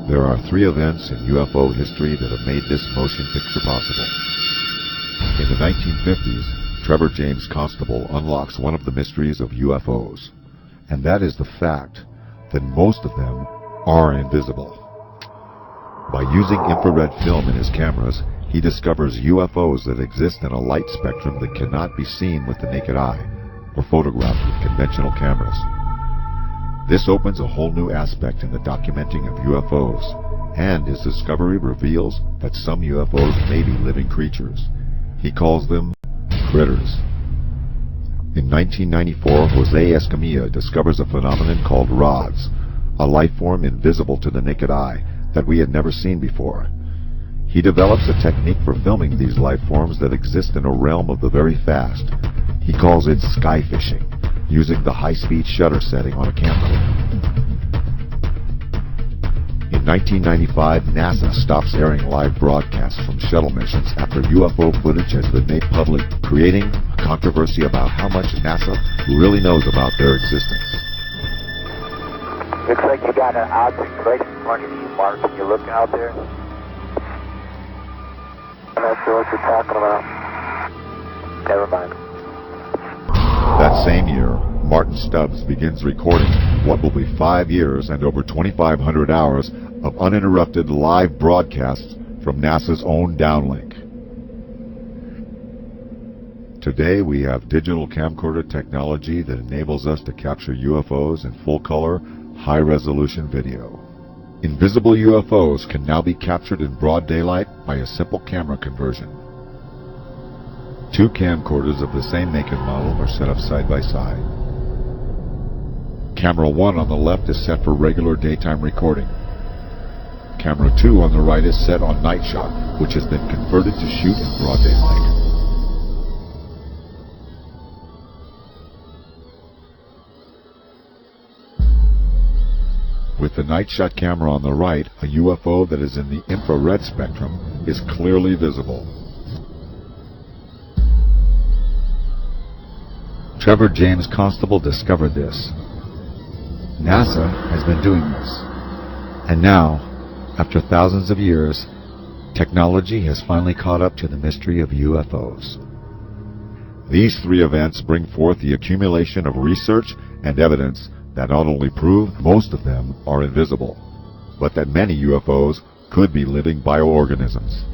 There are three events in UFO history that have made this motion picture possible. In the 1950s, Trevor James Constable unlocks one of the mysteries of UFOs, and that is the fact that most of them are invisible. By using infrared film in his cameras, he discovers UFOs that exist in a light spectrum that cannot be seen with the naked eye or photographed with conventional cameras. This opens a whole new aspect in the documenting of UFOs, and his discovery reveals that some UFOs may be living creatures. He calls them critters. In 1994, Jose Escamilla discovers a phenomenon called rods, a life form invisible to the naked eye that we had never seen before. He develops a technique for filming these life forms that exist in a realm of the very fast. He calls it sky fishing, using the high-speed shutter setting on a camcorder. In 1995, NASA stops airing live broadcasts from shuttle missions after UFO footage has been made public, creating a controversy about how much NASA really knows about their existence. Looks like you got an object right in front of you, Mark. Can you look out there? I'm not sure what you're talking about. Never mind. That same year, Martin Stubbs begins recording what will be 5 years and over 2,500 hours of uninterrupted live broadcasts from NASA's own downlink. Today we have digital camcorder technology that enables us to capture UFOs in full-color, high-resolution video. Invisible UFOs can now be captured in broad daylight by a simple camera conversion. Two camcorders of the same make and model are set up side by side. Camera 1 on the left is set for regular daytime recording. Camera 2 on the right is set on night shot, which has been converted to shoot in broad daylight. With the night shot camera on the right, a UFO that is in the infrared spectrum is clearly visible. Trevor James Constable discovered this. NASA has been doing this. And now, after thousands of years, technology has finally caught up to the mystery of UFOs. These three events bring forth the accumulation of research and evidence that not only prove most of them are invisible, but that many UFOs could be living bioorganisms.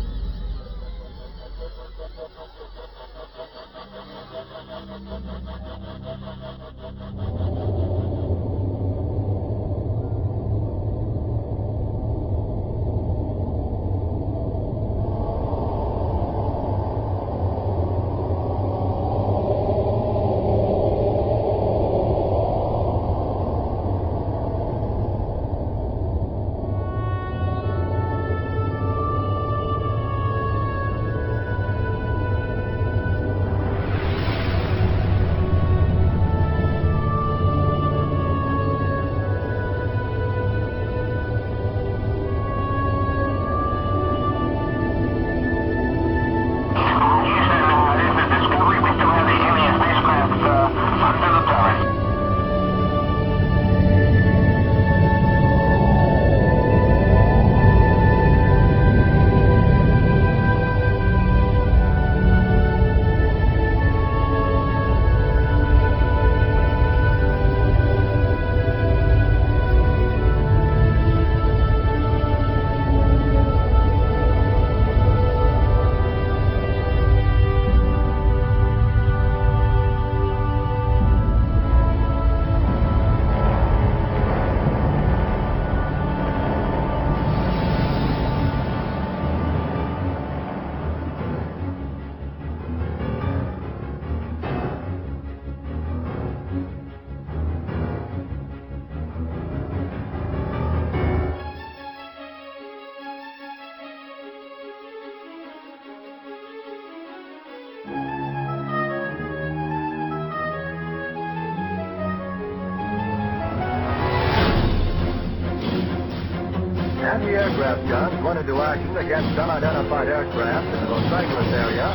Anti-aircraft guns went into action against unidentified aircraft in the Los Angeles area,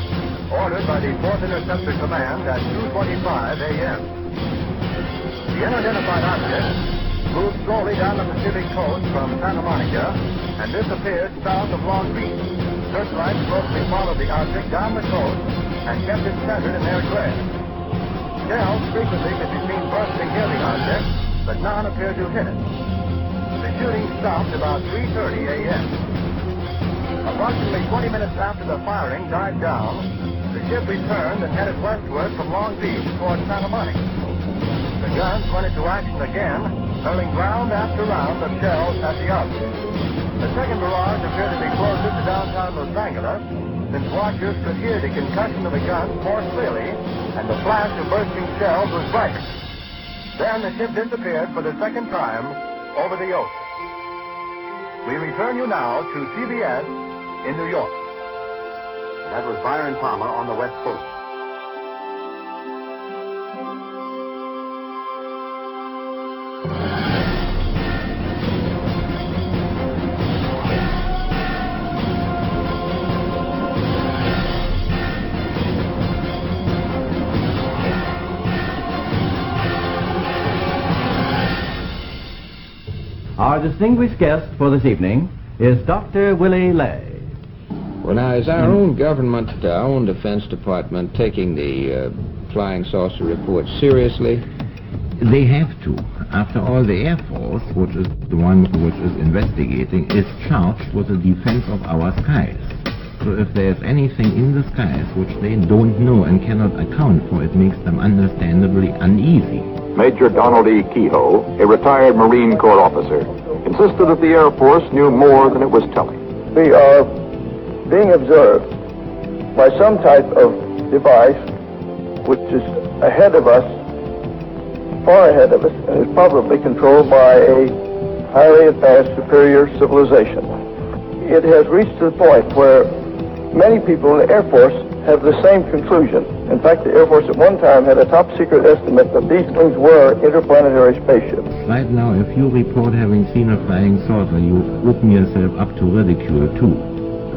ordered by the 4th Interceptor Command at 2:25 a.m. The unidentified object moved slowly down the Pacific coast from Santa Monica and disappeared south of Long Beach. Searchlights closely followed the object down the coast and kept it centered in their glare. Shells frequently could be seen bursting near the object, but none appeared to hit it. The shooting stopped about 3:30 a.m. Approximately 20 minutes after the firing died down, the ship returned and headed westward from Long Beach toward Santa Monica. The guns went into action again, hurling round after round of shells at the object. The second barrage appeared to be closer to downtown Los Angeles, since watchers could hear the concussion of the guns more clearly, and the flash of bursting shells was brighter. Then the ship disappeared for the second time over the ocean. We return you now to CBS in New York. That was Byron Palmer on the West Coast. Our distinguished guest for this evening is Dr. Willie Lay. Well, now, is our own government, our own Defense Department, taking the flying saucer report seriously? They have to. After all, the Air Force, which is the one which is investigating, is charged with the defense of our skies. So if there's anything in the skies which they don't know and cannot account for, it makes them understandably uneasy. Major Donald E. Kehoe, a retired Marine Corps officer, insisted that the Air Force knew more than it was telling. We are being observed by some type of device which is ahead of us, far ahead of us, and is probably controlled by a highly advanced superior civilization. It has reached to the point where many people in the Air Force have the same conclusion. In fact, the Air Force at one time had a top-secret estimate that these things were interplanetary spaceships. Right now, if you report having seen a flying saucer, you open yourself up to ridicule too,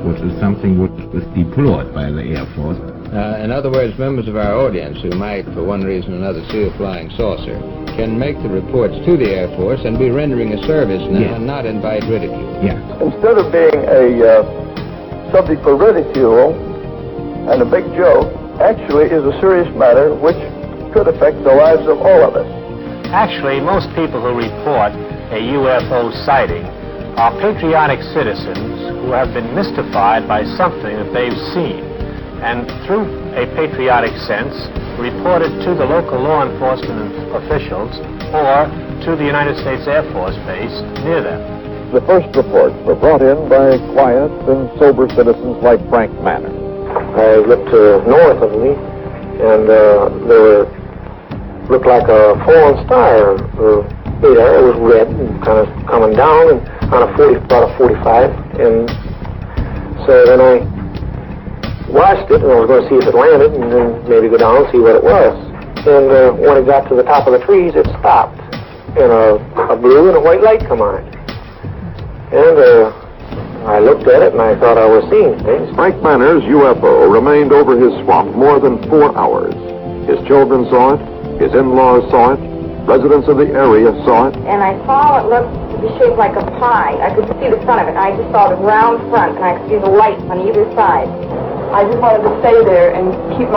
which is something which is deplored by the Air Force. In other words, members of our audience who might, for one reason or another, see a flying saucer can make the reports to the Air Force and be rendering a service now, Yes. and not invite ridicule. Yeah. Instead of being a subject for ridicule and a big joke, actually is a serious matter which could affect the lives of all of us. Actually, most people who report a UFO sighting are patriotic citizens who have been mystified by something that they've seen, and through a patriotic sense, report it to the local law enforcement officials or to the United States Air Force base near them. The first reports were brought in by quiet and sober citizens like Frank Manor. I looked north of me, and there looked like a fallen star there. It was red and kind of coming down, and on about a 45. And so then I watched it, and I was going to see if it landed, and then maybe go down and see what it was. And when it got to the top of the trees, it stopped, and a blue and a white light come on it. And I looked at it, and I thought I was seeing things. Frank Manor's UFO remained over his swamp more than 4 hours. His children saw it, his in-laws saw it, residents of the area saw it. And I saw it looked to be shaped like a pie. I could see the front of it. I just saw the round front, and I could see the lights on either side. I just wanted to stay there and keep my